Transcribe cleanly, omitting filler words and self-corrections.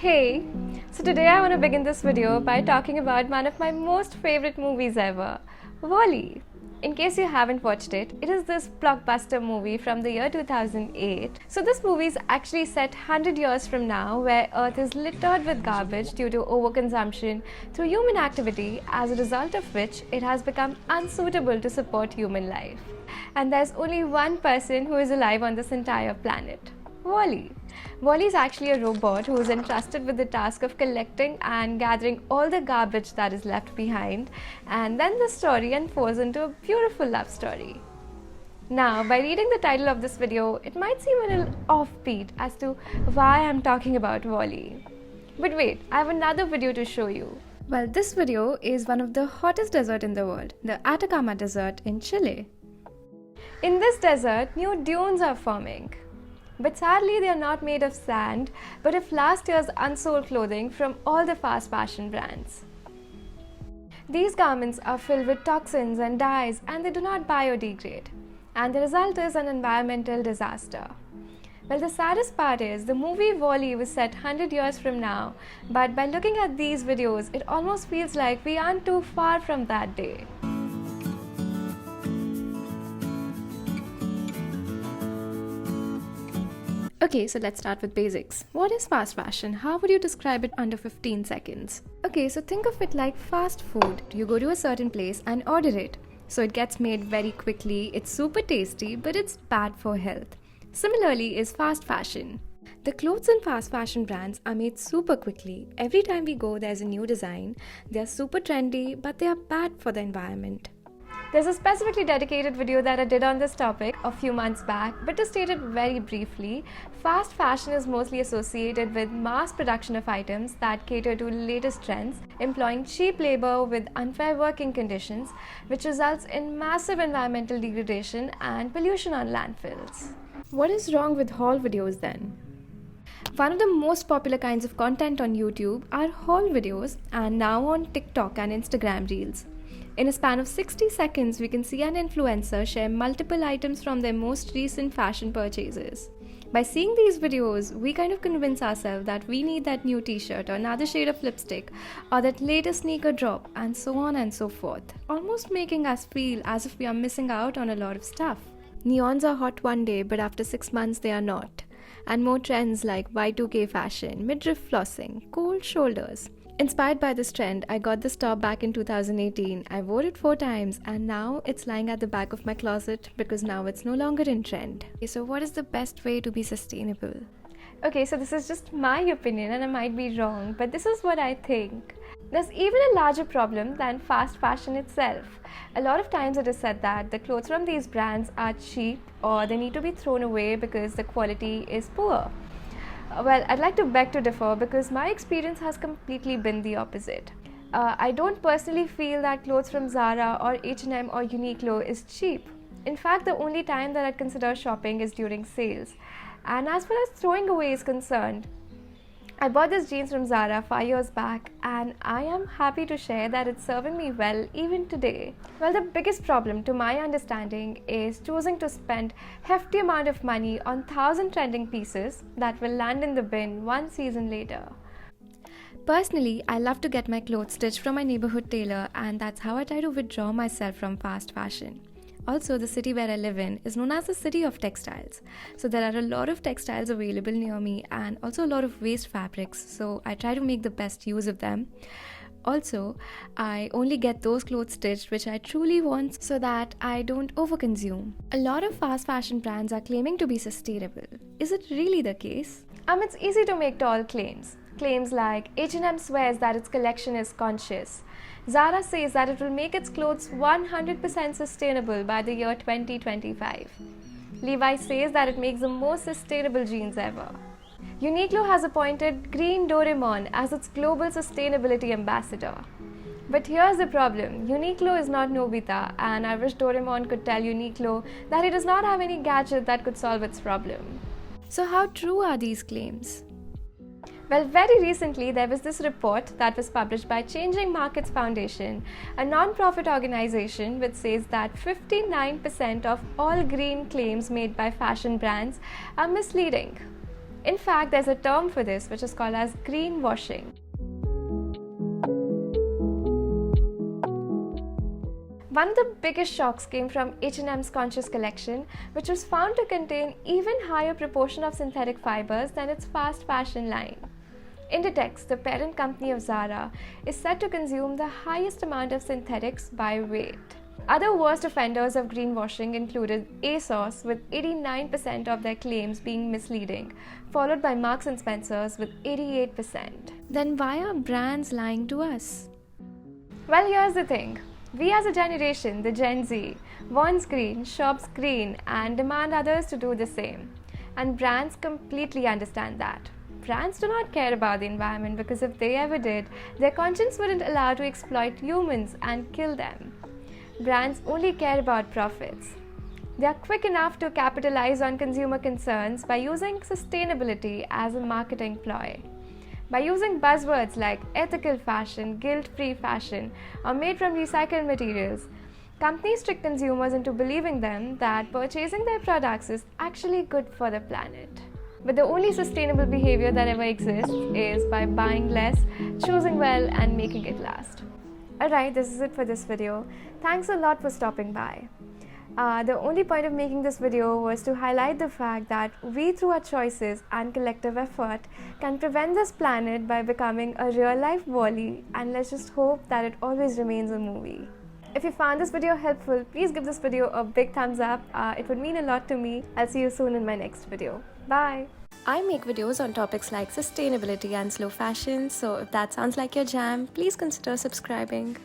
Hey, so today I want to begin this video by talking about one of my most favorite movies ever, WALL-E. In case you haven't watched it, it is this blockbuster movie from the year 2008. So this movie is actually set 100 years from now, where Earth is littered with garbage due to overconsumption through human activity, as a result of which it has become unsuitable to support human life. And there's only one person who is alive on this entire planet, WALL-E. WALL-E is actually a robot who is entrusted with the task of collecting and gathering all the garbage that is left behind, and then the story unfolds into a beautiful love story. Now, by reading the title of this video, it might seem a little offbeat as to why I'm talking about WALL-E. But wait, I have another video to show you. Well, this video is one of the hottest deserts in the world, the Atacama Desert in Chile. In this desert, new dunes are forming. But sadly, they are not made of sand, but of last year's unsold clothing from all the fast fashion brands. These garments are filled with toxins and dyes, and they do not biodegrade. And the result is an environmental disaster. Well, the saddest part is the movie WALL-E was set 100 years from now, but by looking at these videos, it almost feels like we aren't too far from that day. Okay, so let's start with basics. What is fast fashion? How would you describe it under 15 seconds? Okay, so think of it like fast food. You go to a certain place and order it. So it gets made very quickly, it's super tasty, but it's bad for health. Similarly is fast fashion. The clothes in fast fashion brands are made super quickly. Every time we go, there's a new design. They are super trendy, but they are bad for the environment. There's a specifically dedicated video that I did on this topic a few months back, but to state it very briefly, fast fashion is mostly associated with mass production of items that cater to latest trends, employing cheap labor with unfair working conditions, which results in massive environmental degradation and pollution on landfills. What is wrong with haul videos then? One of the most popular kinds of content on YouTube are haul videos, and now on TikTok and Instagram Reels. In a span of 60 seconds, we can see an influencer share multiple items from their most recent fashion purchases. By seeing these videos, we kind of convince ourselves that we need that new t-shirt or another shade of lipstick or that latest sneaker drop, and so on and so forth, almost making us feel as if we are missing out on a lot of stuff. Neons are hot one day, but after 6 months they are not. And more trends like Y2K fashion, midriff flossing, cold shoulders. Inspired by this trend, I got this top back in 2018. I wore it 4 times and now it's lying at the back of my closet because now it's no longer in trend. Okay, so what is the best way to be sustainable? Okay, so this is just my opinion and I might be wrong, but this is what I think. There's even a larger problem than fast fashion itself. A lot of times it is said that the clothes from these brands are cheap or they need to be thrown away because the quality is poor. Well, I'd like to beg to differ because my experience has completely been the opposite. I don't personally feel that clothes from Zara or H&M or Uniqlo is cheap. In fact, the only time that I'd consider shopping is during sales. And as far as throwing away is concerned, I bought this jeans from Zara 5 years back and I am happy to share that it's serving me well even today. Well, the biggest problem to my understanding is choosing to spend hefty amount of money on 1,000 trending pieces that will land in the bin 1 season later. Personally, I love to get my clothes stitched from my neighborhood tailor, and that's how I try to withdraw myself from fast fashion. Also, the city where I live in is known as the city of textiles. So there are a lot of textiles available near me and also a lot of waste fabrics. So I try to make the best use of them. Also, I only get those clothes stitched which I truly want so that I don't overconsume. A lot of fast fashion brands are claiming to be sustainable. Is it really the case? It's easy to make tall claims. Claims like H&M swears that its collection is conscious. Zara says that it will make its clothes 100% sustainable by the year 2025. Levi's says that it makes the most sustainable jeans ever. Uniqlo has appointed Green Doraemon as its global sustainability ambassador. But here's the problem, Uniqlo is not Nobita, and I wish Doraemon could tell Uniqlo that it does not have any gadget that could solve its problem. So how true are these claims? Well, very recently there was this report that was published by Changing Markets Foundation, a non-profit organization which says that 59% of all green claims made by fashion brands are misleading. In fact, there's a term for this which is called as greenwashing. One of the biggest shocks came from H&M's Conscious collection, which was found to contain even higher proportion of synthetic fibers than its fast fashion line. Inditex, the parent company of Zara, is said to consume the highest amount of synthetics by weight. Other worst offenders of greenwashing included ASOS with 89% of their claims being misleading, followed by Marks & Spencer's with 88%. Then why are brands lying to us? Well, here's the thing. We as a generation, the Gen Z, wants green, shops green, and demand others to do the same. And brands completely understand that. Brands do not care about the environment because if they ever did, their conscience wouldn't allow to exploit humans and kill them. Brands only care about profits. They are quick enough to capitalize on consumer concerns by using sustainability as a marketing ploy. By using buzzwords like ethical fashion, guilt-free fashion, or made from recycled materials, companies trick consumers into believing them that purchasing their products is actually good for the planet. But the only sustainable behavior that ever exists is by buying less, choosing well, and making it last. Alright, this is it for this video. Thanks a lot for stopping by. The only point of making this video was to highlight the fact that we, through our choices and collective effort, can prevent this planet by becoming a real-life WALL-E, and let's just hope that it always remains a movie. If you found this video helpful, please give this video a big thumbs up. It would mean a lot to me. I'll see you soon in my next video. Bye! I make videos on topics like sustainability and slow fashion, so if that sounds like your jam, please consider subscribing.